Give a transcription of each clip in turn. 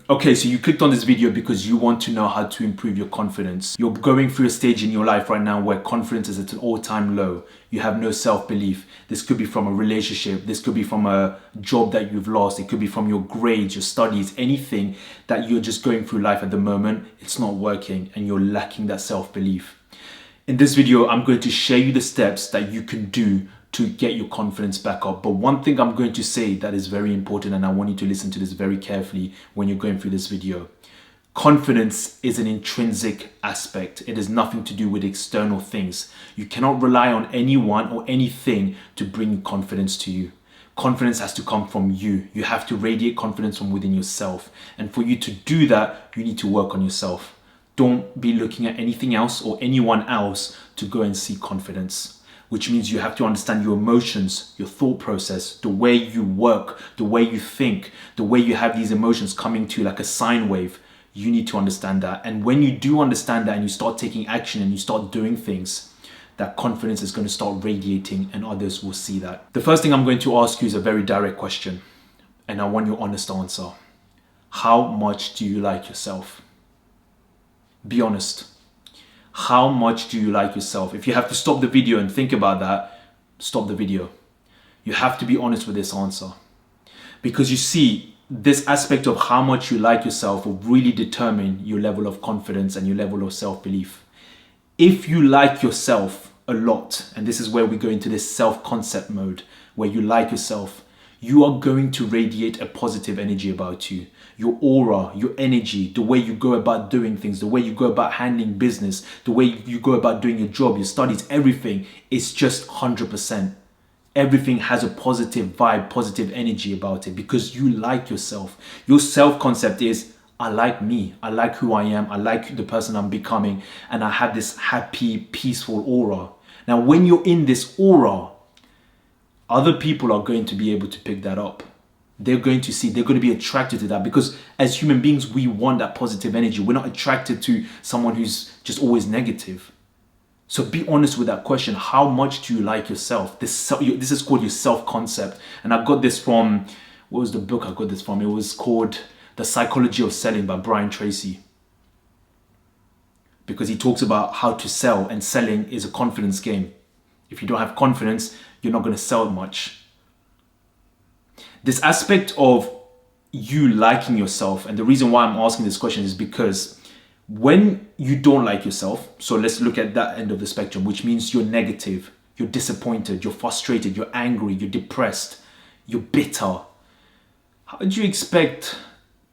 Okay, so you clicked on this video because you want to know how to improve your confidence. You're going through a stage in your life right now where confidence is at an all-time low. You have no self-belief. This could be from a relationship. This could be from a job that you've lost. It could be from your grades, your studies, anything that you're just going through life at the moment. It's not working and you're lacking that self-belief. In this video, I'm going to share you the steps that you can do to get your confidence back up. But one thing I'm going to say that is very important, and I want you to listen to this very carefully when you're going through this video. Confidence is an intrinsic aspect. It has nothing to do with external things. You cannot rely on anyone or anything to bring confidence to you. Confidence has to come from you. You have to radiate confidence from within yourself. And for you to do that, you need to work on yourself. Don't be looking at anything else or anyone else to go and seek confidence. Which means you have to understand your emotions, your thought process, the way you work, the way you think, the way you have these emotions coming to you like a sine wave. You need to understand that. And when you do understand that and you start taking action and you start doing things, that confidence is going to start radiating and others will see that. The first thing I'm going to ask you is a very direct question. And I want your honest answer. How much do you like yourself? Be honest. How much do you like yourself? If you have to stop the video and think about that, stop the video. You have to be honest with this answer. Because you see, this aspect of how much you like yourself will really determine your level of confidence and your level of self-belief. If you like yourself a lot, and this is where we go into this self-concept mode, where you like yourself, you are going to radiate a positive energy about you. Your aura, your energy, the way you go about doing things, the way you go about handling business, the way you go about doing your job, your studies, everything is just 100%. Everything has a positive vibe, positive energy about it because you like yourself. Your self-concept is, I like me, I like who I am, I like the person I'm becoming, and I have this happy, peaceful aura. Now, when you're in this aura, other people are going to be able to pick that up. They're going to see, they're going to be attracted to that because as human beings, we want that positive energy. We're not attracted to someone who's just always negative. So be honest with that question. How much do you like yourself? This is called your self-concept. And I got this from, what was the book I got this from? It was called The Psychology of Selling by Brian Tracy. Because he talks about how to sell, and selling is a confidence game. If you don't have confidence, you're not going to sell much. This aspect of you liking yourself, and the reason why I'm asking this question is because when you don't like yourself, so let's look at that end of the spectrum, which means you're negative, you're disappointed, you're frustrated, you're angry, you're depressed, you're bitter. How do you expect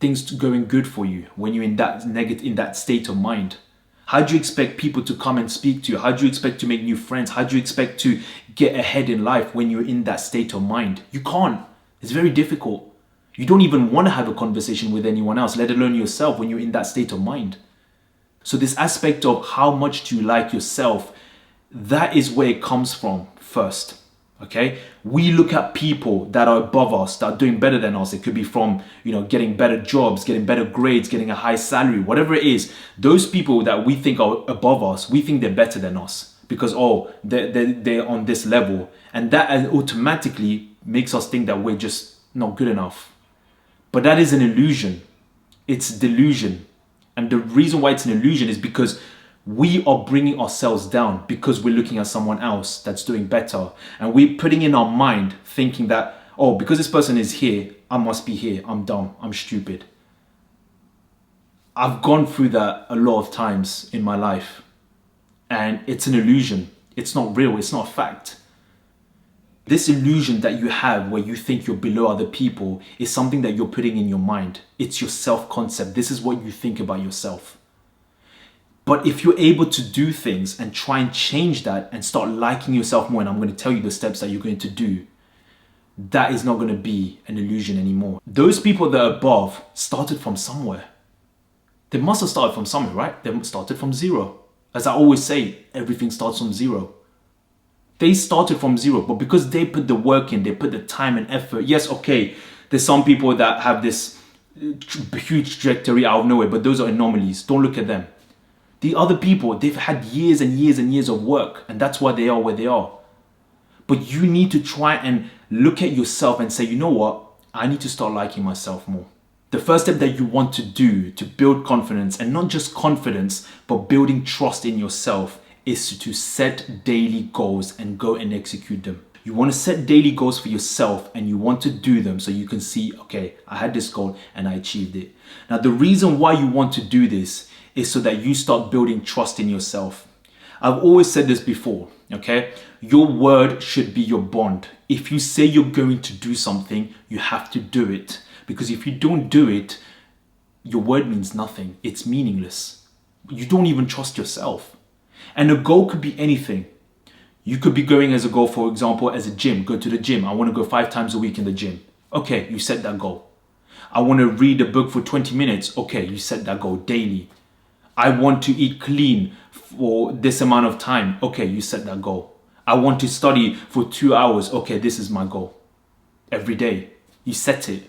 things to going good for you when you're in that state of mind? How do you expect people to come and speak to you? How do you expect to make new friends? How do you expect to get ahead in life when you're in that state of mind? You can't. It's very difficult. You don't even want to have a conversation with anyone else, let alone yourself, when you're in that state of mind. So this aspect of how much do you like yourself, that is where it comes from first. Okay, we look at people that are above us, that are doing better than us. It could be from, getting better jobs, getting better grades, getting a high salary, whatever it is. Those people that we think are above us, we think they're better than us because, they're on this level. And that automatically makes us think that we're just not good enough. But that is an illusion. It's delusion. And the reason why it's an illusion is because we are bringing ourselves down because we're looking at someone else that's doing better. And we're putting in our mind thinking that, because this person is here, I must be here. I'm dumb. I'm stupid. I've gone through that a lot of times in my life. And it's an illusion. It's not real. It's not a fact. This illusion that you have where you think you're below other people is something that you're putting in your mind. It's your self-concept. This is what you think about yourself. But if you're able to do things and try and change that and start liking yourself more, and I'm going to tell you the steps that you're going to do, that is not going to be an illusion anymore. Those people that are above started from somewhere. They must have started from somewhere, right? They started from zero. As I always say, everything starts from zero. They started from zero, but because they put the work in, they put the time and effort. Yes, okay, there's some people that have this huge trajectory out of nowhere, but those are anomalies. Don't look at them. The other people, they've had years and years and years of work, and that's why they are where they are. But you need to try and look at yourself and say, you know what? I need to start liking myself more. The first step that you want to do to build confidence, and not just confidence, but building trust in yourself, is to set daily goals and go and execute them. You want to set daily goals for yourself and you want to do them so you can see, okay, I had this goal and I achieved it. Now, the reason why you want to do this is so that you start building trust in yourself. I've always said this before, okay? Your word should be your bond. If you say you're going to do something, you have to do it. Because if you don't do it, your word means nothing. It's meaningless. You don't even trust yourself. And a goal could be anything. You could be going as a goal, for example, as a gym. Go to the gym. I want to go 5 times a week in the gym. Okay, you set that goal. I want to read a book for 20 minutes. Okay, you set that goal daily. I want to eat clean for this amount of time. Okay, you set that goal. I want to study for 2 hours. Okay, this is my goal. Every day, you set it.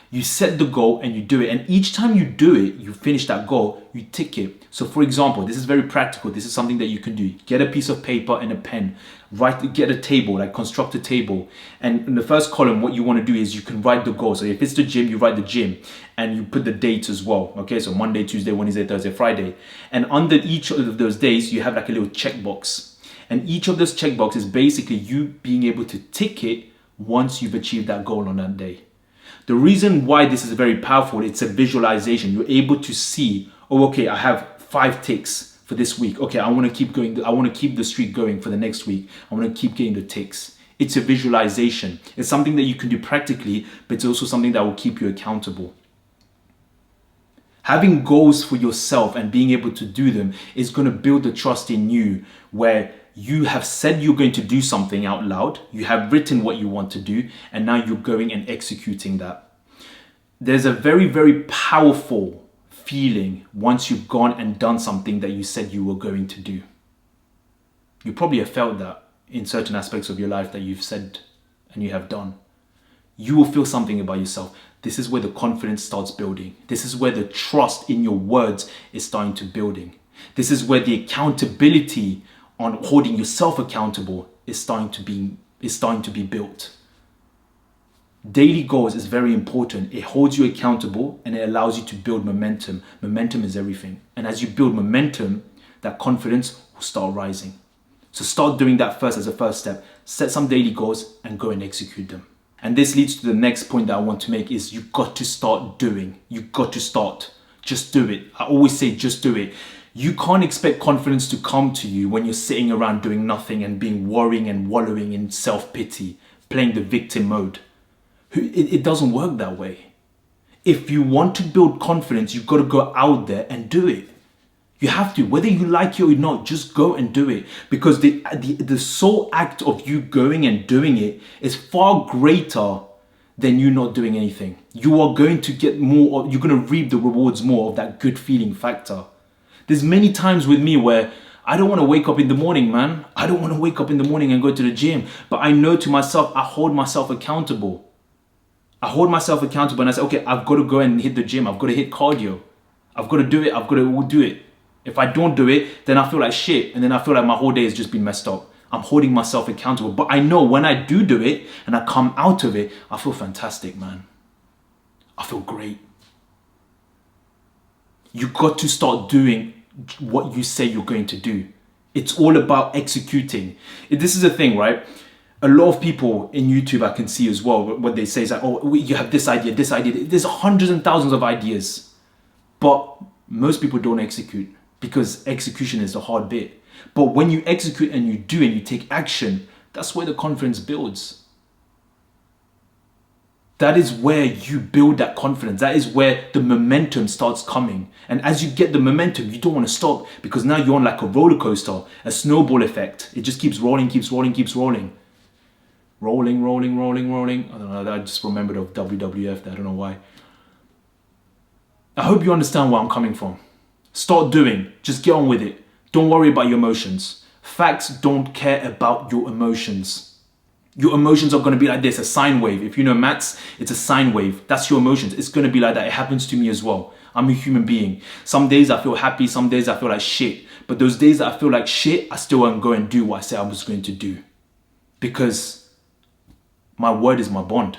You set the goal and you do it. And each time you do it, you finish that goal, you tick it. So for example, this is very practical. This is something that you can do. Get a piece of paper and a pen. Get a table, like construct a table. And in the first column, what you want to do is you can write the goal. So if it's the gym, you write the gym and you put the dates as well. Okay, so Monday, Tuesday, Wednesday, Thursday, Friday. And under each of those days, you have like a little checkbox. And each of those checkboxes is basically you being able to tick it once you've achieved that goal on that day. The reason why this is very powerful, it's a visualization. You're able to see, oh, okay, I have 5 ticks for this week. Okay, I want to keep going. I want to keep the streak going for the next week. I want to keep getting the ticks. It's a visualization. It's something that you can do practically, but it's also something that will keep you accountable. Having goals for yourself and being able to do them is going to build the trust in you, where you have said you're going to do something out loud, you have written what you want to do, and now you're going and executing that. There's a very, very powerful feeling once you've gone and done something that you said you were going to do. You probably have felt that in certain aspects of your life that you've said and you have done. You will feel something about yourself. This is where the confidence starts building. This is where the trust in your words is starting to building. This is where the accountability on holding yourself accountable is starting to be built. Daily goals is very important. It holds you accountable and it allows you to build momentum. Momentum is everything. And as you build momentum, that confidence will start rising. So start doing that first as a first step. Set some daily goals and go and execute them. And this leads to the next point that I want to make is you've got to start doing. You've got to start. Just do it. I always say just do it. You can't expect confidence to come to you when you're sitting around doing nothing and worrying and wallowing in self-pity, playing the victim mode. It doesn't work that way. If you want to build confidence, you've got to go out there and do it. You have to, whether you like it or not, just go and do it. Because the sole act of you going and doing it is far greater than you not doing anything. You are going to get more, you're going to reap the rewards more of that good feeling factor. There's many times with me where I don't want to wake up in the morning, man. I don't want to wake up in the morning and go to the gym. But I know to myself, I hold myself accountable. I hold myself accountable and I say, okay, I've got to go and hit the gym. I've got to hit cardio. I've got to do it. I've got to do it. If I don't do it, then I feel like shit. And then I feel like my whole day has just been messed up. I'm holding myself accountable. But I know when I do it and I come out of it, I feel fantastic, man. I feel great. You got to start doing what you say you're going to do. It's all about executing. This is the thing, right? A lot of people in YouTube I can see as well, what they say is like, oh, you have this idea, this idea. There's hundreds and thousands of ideas. But most people don't execute because execution is the hard bit. But when you execute and you do and you take action, that's where the confidence builds. That is where you build that confidence. That is where the momentum starts coming. And as you get the momentum, you don't want to stop because now you're on like a roller coaster, a snowball effect. It just keeps rolling, keeps rolling, keeps rolling. Rolling, rolling, rolling, rolling. I don't know, I just remembered of WWF. I don't know why. I hope you understand where I'm coming from. Start doing. Just get on with it. Don't worry about your emotions. Facts don't care about your emotions. Your emotions are going to be like this, a sine wave. If you know maths, it's a sine wave. That's your emotions. It's going to be like that. It happens to me as well. I'm a human being. Some days I feel happy. Some days I feel like shit. But those days that I feel like shit, I still won't go and do what I said I was going to do. Because my word is my bond.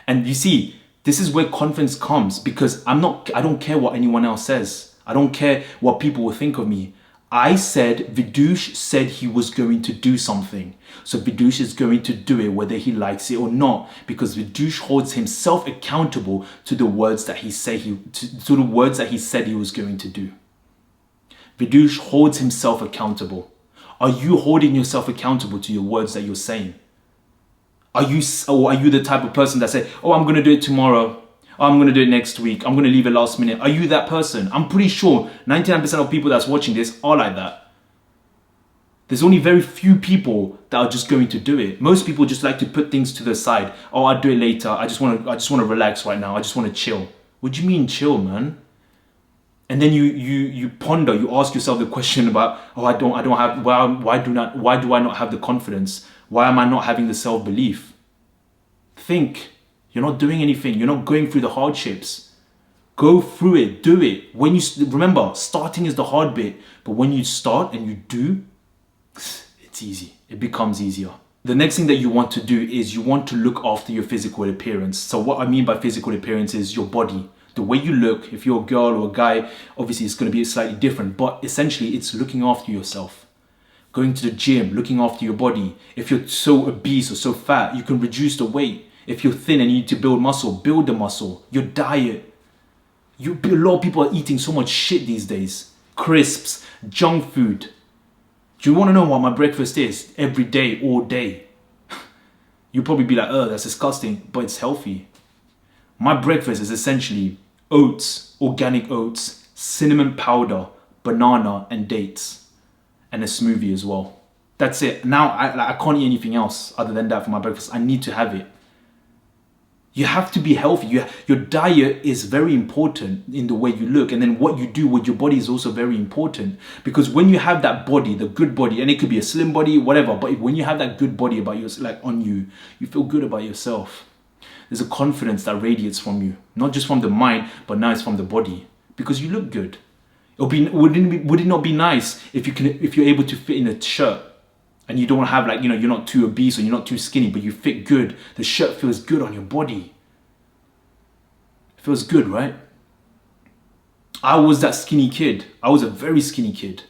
And you see, This is where confidence comes, because I don't care what anyone else says. I don't care what people will think of me. I said, Vidush said he was going to do something. So Vidush is going to do it whether he likes it or not, because Vidush holds himself accountable to the words that he said to the words that he said he was going to do. Vidush holds himself accountable. Are you holding yourself accountable to your words that you're saying? Are you the type of person that say, oh, I'm going to do it tomorrow. Oh, I'm going to do it next week. I'm going to leave it last minute. Are you that person? I'm pretty sure 99% of people that's watching this are like that. There's only very few people that are just going to do it. Most people just like to put things to the side. Oh, I'll do it later. I just want to relax right now. I just want to chill. What do you mean chill, man? And then you ponder, you ask yourself the question about, oh, why do I not have the confidence? Why am I not having the self-belief? Think. You're not doing anything. You're not going through the hardships. Go through it. Do it. Remember, starting is the hard bit, but when you start and you do, it's easy. It becomes easier. The next thing that you want to do is you want to look after your physical appearance. So what I mean by physical appearance is your body. The way you look. If you're a girl or a guy, obviously it's going to be slightly different, but essentially it's looking after yourself. Going to the gym, looking after your body. If you're so obese or so fat, you can reduce the weight. If you're thin and you need to build muscle, build the muscle. Your diet. A lot of people are eating so much shit these days. Crisps, junk food. Do you want to know what my breakfast is? Every day, all day. You'll probably be like, oh, that's disgusting, but it's healthy. My breakfast is essentially oats, organic oats, cinnamon powder, banana and dates, and a smoothie as well. That's it. Now I can't eat anything else other than that for my breakfast. I need to have it. You have to be healthy. Your diet is very important in the way you look, and then what you do with your body is also very important, because when you have that body, the good body, and it could be a slim body, whatever, but when you have that good body about you, like on you, you feel good about yourself. There's a confidence that radiates from you, not just from the mind, but now it's from the body, because you look good. Would it not be nice if you're able to fit in a shirt and you don't have you're not too obese or you're not too skinny, but you fit good. The shirt feels good on your body. It feels good, right? I was that skinny kid. I was a very skinny kid.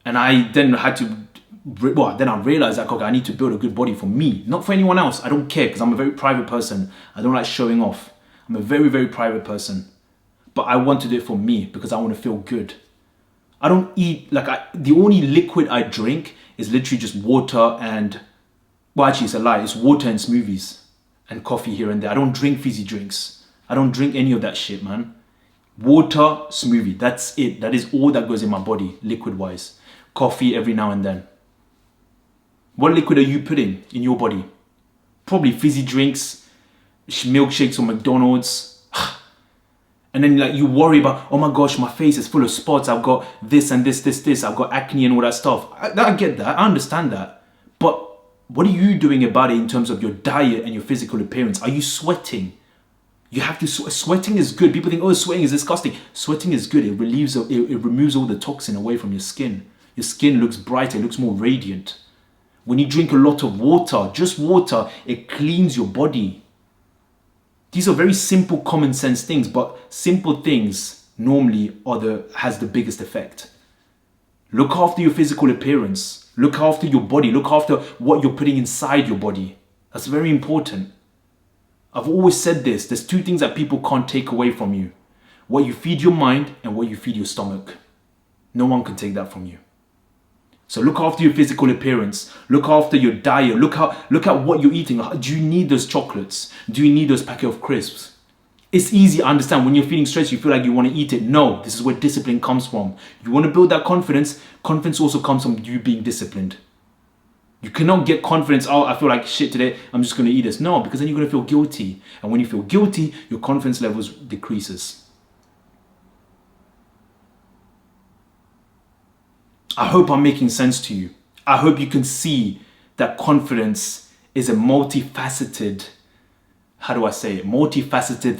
And I then had to, then I realized that, okay, I need to build a good body for me, not for anyone else. I don't care, because I'm a very private person. I don't like showing off. I'm a very, very private person. But I want to do it for me because I want to feel good. I don't eat, the only liquid I drink is literally just water and, well, actually it's a lie. It's water and smoothies and coffee here and there. I don't drink fizzy drinks. I don't drink any of that shit, man. Water, smoothie, that's it. That is all that goes in my body, liquid-wise. Coffee every now and then. What liquid are you putting in your body? Probably fizzy drinks, milkshakes from McDonald's. And then you worry about, oh my gosh, my face is full of spots. I've got this and this. I've got acne and all that stuff. I get that. I understand that. But what are you doing about it in terms of your diet and your physical appearance? Are you sweating? You have to sweating is good. People think, oh, sweating is disgusting. Sweating is good. It removes all the toxin away from your skin. Your skin looks brighter. It looks more radiant. When you drink a lot of water, just water, it cleans your body. These are very simple, common sense things, but simple things normally has the biggest effect. Look after your physical appearance. Look after your body. Look after what you're putting inside your body. That's very important. I've always said this. There's two things that people can't take away from you. What you feed your mind and what you feed your stomach. No one can take that from you. So look after your physical appearance. Look after your diet. Look at what you're eating. Do you need those chocolates? Do you need those packet of crisps? It's easy, I understand. When you're feeling stressed, you feel like you want to eat it. No, this is where discipline comes from. You want to build that confidence. Confidence also comes from you being disciplined. You cannot get confidence, oh, I feel like shit today, I'm just going to eat this. No, because then you're going to feel guilty. And when you feel guilty, your confidence levels decreases. I hope I'm making sense to you. I hope you can see that confidence is a multifaceted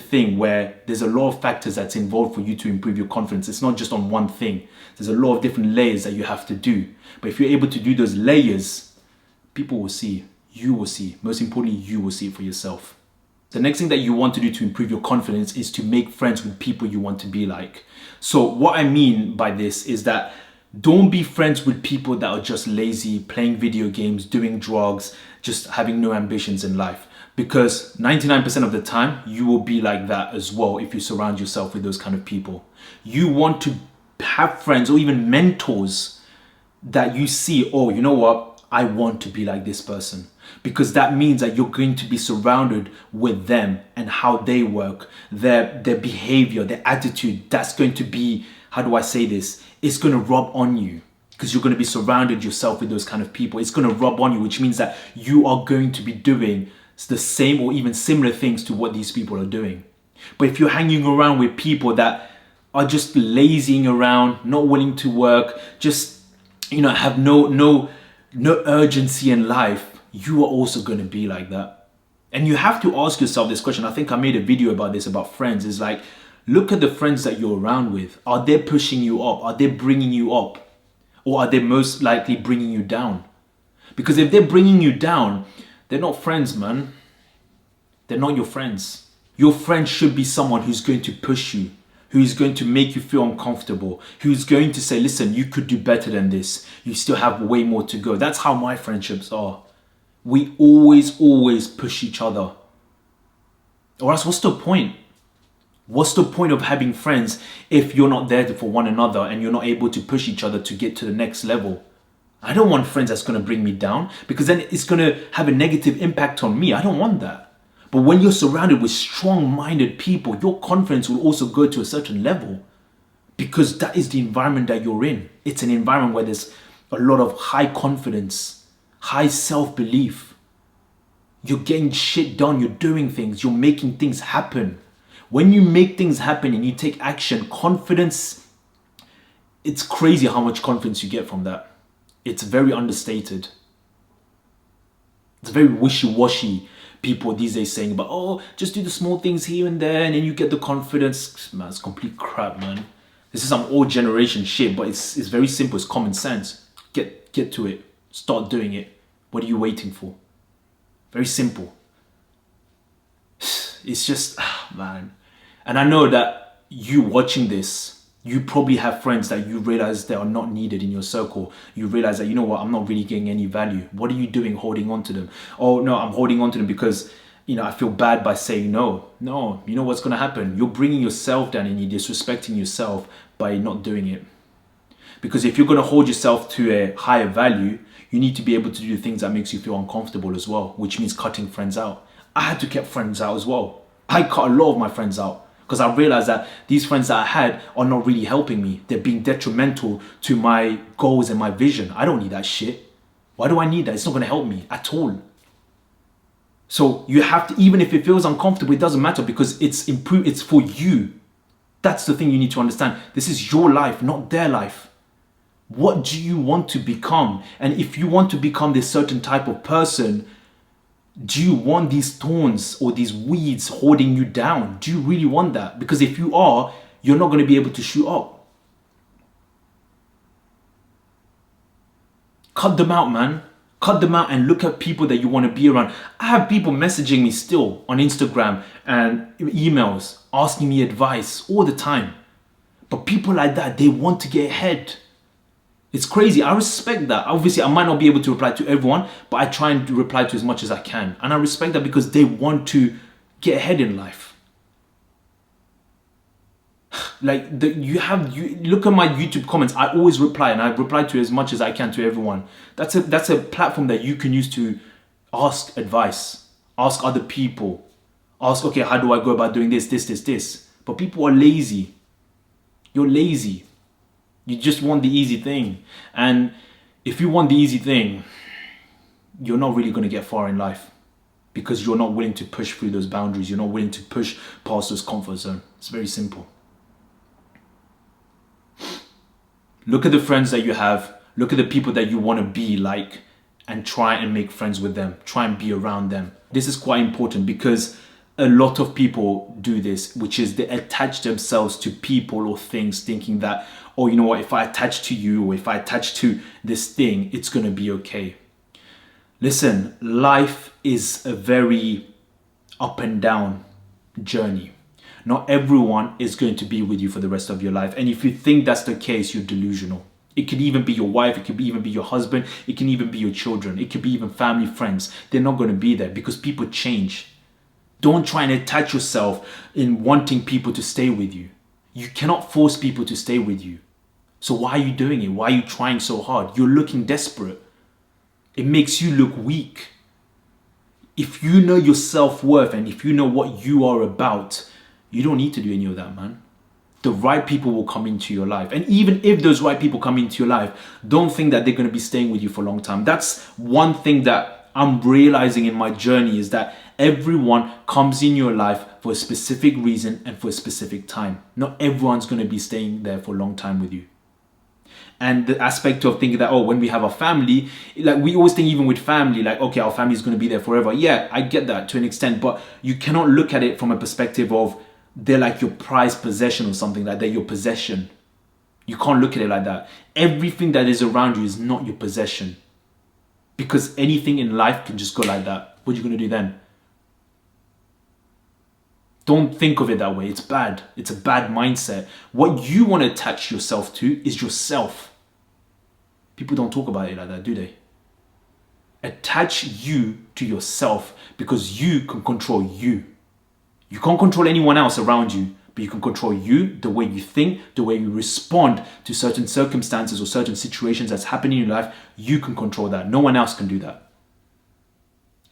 thing where there's a lot of factors that's involved for you to improve your confidence. It's not just on one thing. There's a lot of different layers that you have to do. But if you're able to do those layers, people will see. You will see. Most importantly, you will see it for yourself. The next thing that you want to do to improve your confidence is to make friends with people you want to be like. So what I mean by this is that don't be friends with people that are just lazy, playing video games, doing drugs, just having no ambitions in life. Because 99% of the time, you will be like that as well if you surround yourself with those kind of people. You want to have friends or even mentors that you see, oh, you know what? I want to be like this person. Because that means that you're going to be surrounded with them and how they work, their behavior, their attitude. That's going to be, how do I say this? It's going to rub on you because you're going to be surrounded yourself with those kind of people. It's going to rub on you, which means that you are going to be doing the same or even similar things to what these people are doing. But if you're hanging around with people that are just lazying around, not willing to work, just, have no urgency in life, you are also going to be like that. And you have to ask yourself this question. I think I made a video about this, about friends. It's like, look at the friends that you're around with. Are they pushing you up? Are they bringing you up? Or are they most likely bringing you down? Because if they're bringing you down, they're not friends, man. They're not your friends. Your friend should be someone who's going to push you, who's going to make you feel uncomfortable, who's going to say, listen, you could do better than this. You still have way more to go. That's how my friendships are. We always push each other. Or else what's the point? What's the point of having friends if you're not there for one another and you're not able to push each other to get to the next level? I don't want friends that's going to bring me down because then it's going to have a negative impact on me. I don't want that. But when you're surrounded with strong-minded people, your confidence will also go to a certain level because that is the environment that you're in. It's an environment where there's a lot of high confidence, high self-belief. You're getting shit done. You're doing things. You're making things happen. When you make things happen and you take action, confidence, it's crazy how much confidence you get from that. It's very understated. It's very wishy-washy people these days saying about, oh, just do the small things here and there and then you get the confidence. Man, it's complete crap, man. This is some old generation shit, but it's very simple. It's common sense. Get to it. Start doing it. What are you waiting for? Very simple. It's just, man. And I know that you watching this, you probably have friends that you realize they are not needed in your circle. You realize that, you know what, I'm not really getting any value. What are you doing holding on to them? Oh, no, I'm holding on to them because, I feel bad by saying no. No, you know what's going to happen? You're bringing yourself down and you're disrespecting yourself by not doing it. Because if you're going to hold yourself to a higher value, you need to be able to do things that makes you feel uncomfortable as well, which means cutting friends out. I had to cut friends out as well. I cut a lot of my friends out because I realized that these friends that I had are not really helping me. They're being detrimental to my goals and my vision. I don't need that shit. Why do I need that? It's not going to help me at all. So you have to, even if it feels uncomfortable, it doesn't matter because it's for you. That's the thing you need to understand. This is your life, not their life. What do you want to become? And if you want to become this certain type of person, do you want these thorns or these weeds holding you down? Do you really want that? Because if you are, you're not going to be able to shoot up. Cut them out, man. Cut them out and look at people that you want to be around. I have people messaging me still on Instagram and emails, asking me advice all the time. But people like that, they want to get ahead. It's crazy. I respect that. Obviously, I might not be able to reply to everyone, but I try and reply to as much as I can. And I respect that because they want to get ahead in life. Like, you look at my YouTube comments. I always reply, and I reply to as much as I can to everyone. That's a platform that you can use to ask advice, ask other people, ask, okay, how do I go about doing this? But people are lazy. You're lazy. You just want the easy thing. And if you want the easy thing, you're not really going to get far in life because you're not willing to push through those boundaries. You're not willing to push past those comfort zone. It's very simple. Look at the friends that you have. Look at the people that you want to be like and try and make friends with them. Try and be around them. This is quite important because a lot of people do this, which is they attach themselves to people or things thinking that, oh, you know what, if I attach to you or if I attach to this thing, it's going to be okay. Listen, life is a very up and down journey. Not everyone is going to be with you for the rest of your life. And if you think that's the case, you're delusional. It could even be your wife. It could even be your husband. It can even be your children. It could be even family, friends. They're not going to be there because people change. Don't try and attach yourself in wanting people to stay with you. You cannot force people to stay with you. So why are you doing it? Why are you trying so hard? You're looking desperate. It makes you look weak. If you know your self-worth and if you know what you are about, you don't need to do any of that, man. The right people will come into your life. And even if those right people come into your life, don't think that they're going to be staying with you for a long time. That's one thing that I'm realizing in my journey, is that everyone comes in your life for a specific reason and for a specific time. Not everyone's going to be staying there for a long time with you. And the aspect of thinking that, oh, when we have a family, like we always think even with family, like, okay, our family is going to be there forever. Yeah, I get that to an extent, but you cannot look at it from a perspective of they're like your prized possession or something, like they're your possession. You can't look at it like that. Everything that is around you is not your possession, because anything in life can just go like that. What are you going to do then? Don't think of it that way. It's bad. It's a bad mindset. What you want to attach yourself to is yourself. People don't talk about it like that, do they? Attach you to yourself, because you can control you. You can't control anyone else around you, but you can control you, the way you think, the way you respond to certain circumstances or certain situations that's happening in your life. You can control that. No one else can do that.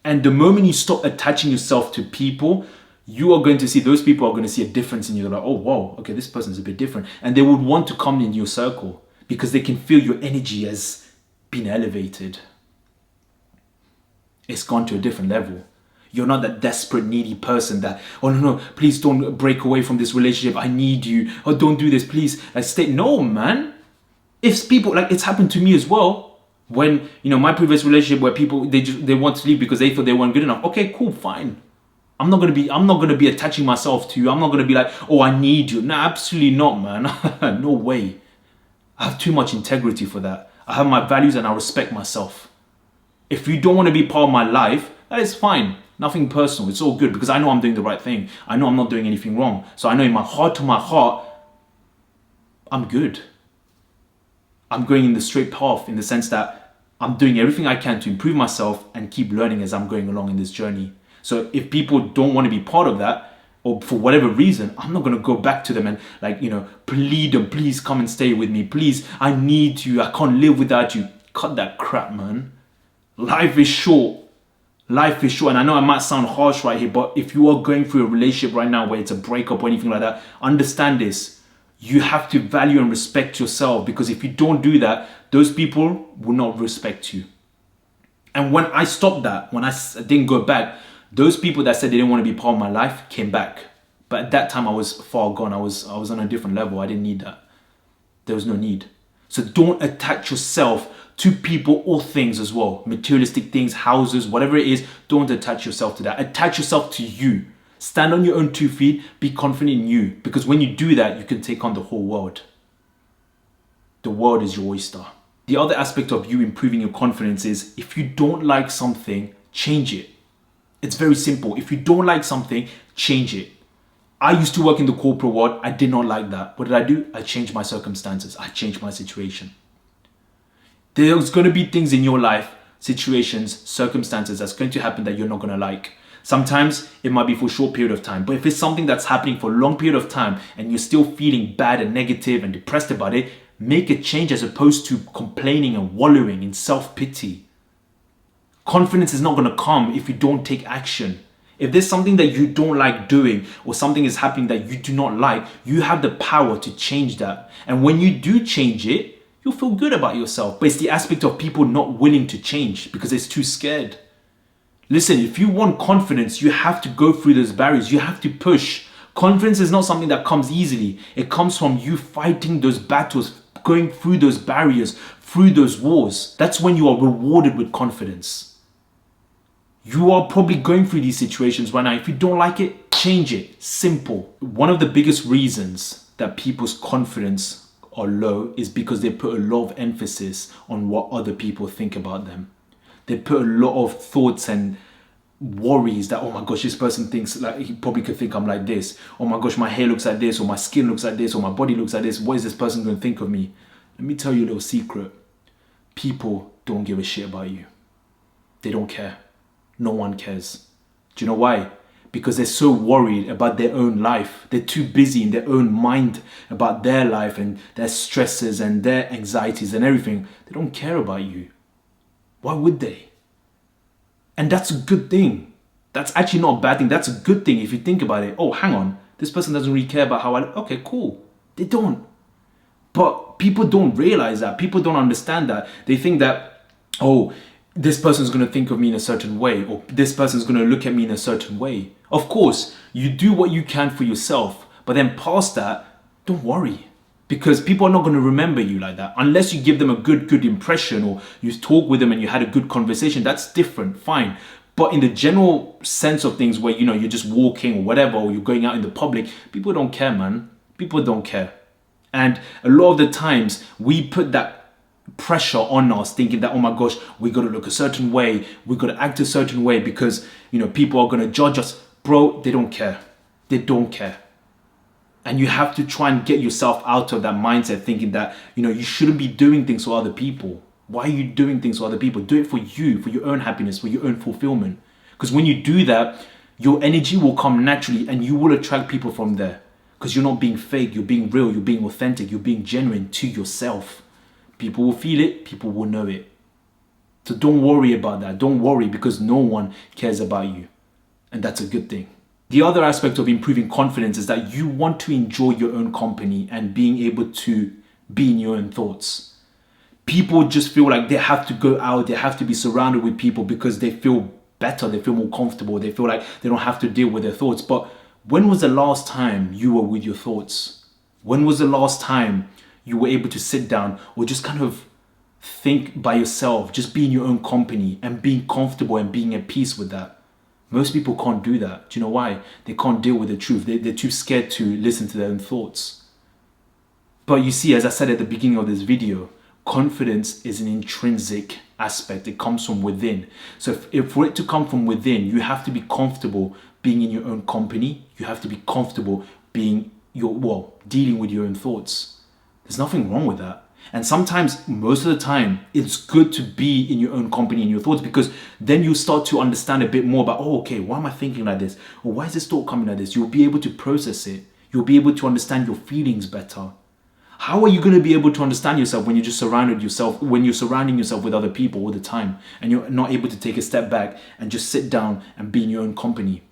And the moment you stop attaching yourself to people, you are going to see, those people are going to see a difference in you. They're like, oh, whoa, okay, this person's a bit different. And they would want to come in your circle because they can feel your energy has been elevated. It's gone to a different level. You're not that desperate, needy person that, oh no, please don't break away from this relationship. I need you. Oh, don't do this, please. Like, stay. No, man. If people, like, it's happened to me as well. When, my previous relationship where people, they want to leave because they thought they weren't good enough. Okay, cool, fine. I'm not gonna be attaching myself to you. I'm not gonna be like, oh, I need you. No, absolutely not, man. No way. I have too much integrity for that. I have my values and I respect myself. If you don't want to be part of my life, that is fine. Nothing personal. It's all good because I know I'm doing the right thing. I know I'm not doing anything wrong. So I know in my heart to my heart, I'm good. I'm going in the straight path in the sense that I'm doing everything I can to improve myself and keep learning as I'm going along in this journey. So if people don't want to be part of that, or for whatever reason, I'm not going to go back to them and plead them, please come and stay with me. Please, I need you. I can't live without you. Cut that crap, man. Life is short. Life is short. And I know I might sound harsh right here, but if you are going through a relationship right now where it's a breakup or anything like that, understand this. You have to value and respect yourself, because if you don't do that, those people will not respect you. And when I stopped that, when I didn't go back, those people that said they didn't want to be part of my life came back. But at that time I was far gone. I was on a different level. I didn't need that. There was no need. So don't attach yourself to people or things as well. Materialistic things, houses, whatever it is, don't attach yourself to that. Attach yourself to you. Stand on your own 2 feet. Be confident in you. Because when you do that, you can take on the whole world. The world is your oyster. The other aspect of you improving your confidence is, if you don't like something, change it. It's very simple. If you don't like something, change it. I used to work in the corporate world. I did not like that. What did I do? I changed my circumstances. I changed my situation. There's going to be things in your life, situations, circumstances that's going to happen that you're not going to like. Sometimes it might be for a short period of time. But if it's something that's happening for a long period of time and you're still feeling bad and negative and depressed about it, make a change as opposed to complaining and wallowing in self-pity. Confidence is not going to come if you don't take action. If there's something that you don't like doing or something is happening that you do not like, you have the power to change that. And when you do change it, you'll feel good about yourself. But it's the aspect of people not willing to change because they're too scared. Listen, if you want confidence, you have to go through those barriers. You have to push. Confidence is not something that comes easily. It comes from you fighting those battles, going through those barriers, through those wars. That's when you are rewarded with confidence. You are probably going through these situations right now. If you don't like it, change it. Simple. One of the biggest reasons that people's confidence are low is because they put a lot of emphasis on what other people think about them. They put a lot of thoughts and worries that, oh my gosh, this person thinks like, he probably could think I'm like this. Oh my gosh, my hair looks like this, or my skin looks like this, or my body looks like this. What is this person going to think of me? Let me tell you a little secret. People don't give a shit about you. They don't care. No one cares. Do you know why? Because they're so worried about their own life. They're too busy in their own mind about their life and their stresses and their anxieties and everything. They don't care about you. Why would they? And that's a good thing. That's actually not a bad thing. That's a good thing if you think about it. Oh, hang on. This person doesn't really care about how I look. Okay, cool. They don't. But people don't realize that. People don't understand that. They think that, oh, this person's going to think of me in a certain way, or this person's going to look at me in a certain way. Of course, you do what you can for yourself, but then past that, don't worry. Because people are not going to remember you like that. Unless you give them a good impression, or you talk with them and you had a good conversation, that's different, fine. But in the general sense of things where, you're just walking or whatever, or you're going out in the public, people don't care, man. People don't care. And a lot of the times we put that pressure on us, thinking that, oh my gosh, we got to look a certain way, we got to act a certain way because, people are going to judge us. Bro, they don't care. They don't care. And you have to try and get yourself out of that mindset, thinking that, you shouldn't be doing things for other people. Why are you doing things for other people? Do it for you, for your own happiness, for your own fulfillment. Because when you do that, your energy will come naturally and you will attract people from there. Because you're not being fake, you're being real, you're being authentic, you're being genuine to yourself. People will feel it, people will know it. So don't worry about that. Don't worry, because no one cares about you. And that's a good thing. The other aspect of improving confidence is that you want to enjoy your own company and being able to be in your own thoughts. People just feel like they have to go out, they have to be surrounded with people because they feel better, they feel more comfortable, they feel like they don't have to deal with their thoughts. But when was the last time you were with your thoughts? When was the last time you were able to sit down or just kind of think by yourself, just be in your own company and being comfortable and being at peace with that? Most people can't do that. Do you know why? They can't deal with the truth. They're too scared to listen to their own thoughts. But you see, as I said at the beginning of this video, confidence is an intrinsic aspect. It comes from within. So if for it to come from within, you have to be comfortable being in your own company. You have to be comfortable being dealing with your own thoughts. There's nothing wrong with that. And sometimes, most of the time, it's good to be in your own company and your thoughts, because then you start to understand a bit more about, oh, okay, why am I thinking like this? Or why is this thought coming like this? You'll be able to process it. You'll be able to understand your feelings better. How are you going to be able to understand yourself when you're surrounding yourself with other people all the time and you're not able to take a step back and just sit down and be in your own company,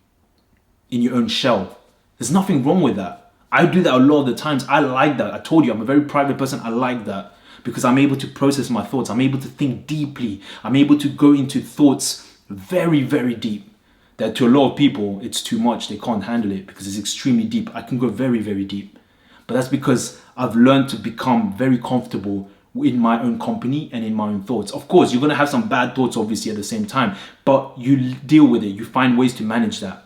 in your own shell? There's nothing wrong with that. I do that a lot of the times. I like that. I told you, I'm a very private person. I like that because I'm able to process my thoughts. I'm able to think deeply. I'm able to go into thoughts very, very deep. That to a lot of people, it's too much. They can't handle it because it's extremely deep. I can go very, very deep. But that's because I've learned to become very comfortable in my own company and in my own thoughts. Of course, you're going to have some bad thoughts, obviously, at the same time. But you deal with it. You find ways to manage that.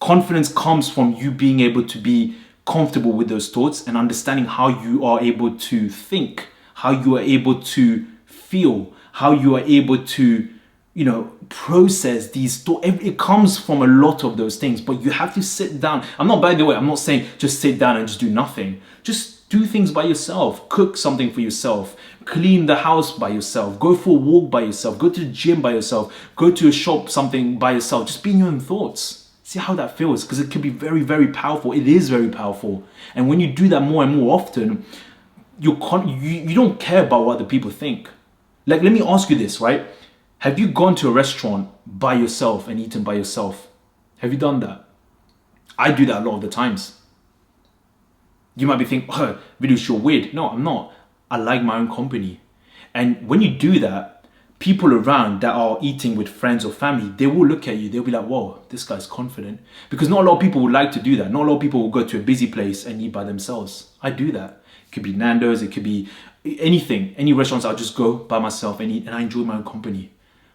Confidence comes from you being able to be comfortable with those thoughts and understanding how you are able to think, how you are able to feel, how you are able to, process these thoughts. It comes from a lot of those things, but you have to sit down. I'm not saying just sit down and just do nothing. Just do things by yourself. Cook something for yourself. Clean the house by yourself. Go for a walk by yourself. Go to the gym by yourself. Go to a shop, something by yourself. Just be in your own thoughts. See how that feels, because it can be very, very powerful. It is very powerful. And when you do that more and more often, you don't care about what the people think. Like, let me ask you this, right? Have you gone to a restaurant by yourself and eaten by yourself? Have you done that? I do that a lot of the times. You might be thinking, oh, Vidush, you're weird. No, I'm not. I like my own company. And when you do that, people around that are eating with friends or family, they will look at you. They'll be like, whoa, this guy's confident. Because not a lot of people would like to do that. Not a lot of people will go to a busy place and eat by themselves. I do that. It could be Nando's. It could be anything. Any restaurants, I'll just go by myself and eat, and I enjoy my own company.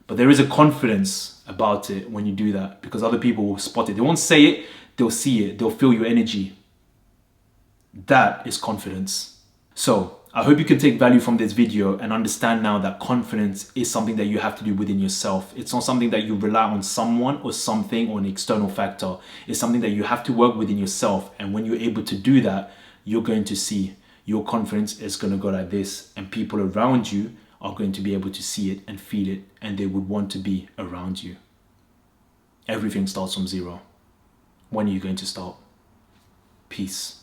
But there is a confidence about it when you do that, because other people will spot it. They won't say it. They'll see it. They'll feel your energy. That is confidence. So I hope you can take value from this video and understand now that confidence is something that you have to do within yourself. It's not something that you rely on someone or something or an external factor. It's something that you have to work within yourself. And when you're able to do that, you're going to see your confidence is going to go like this, and people around you are going to be able to see it and feel it, and they would want to be around you. Everything starts from zero. When are you going to start? Peace.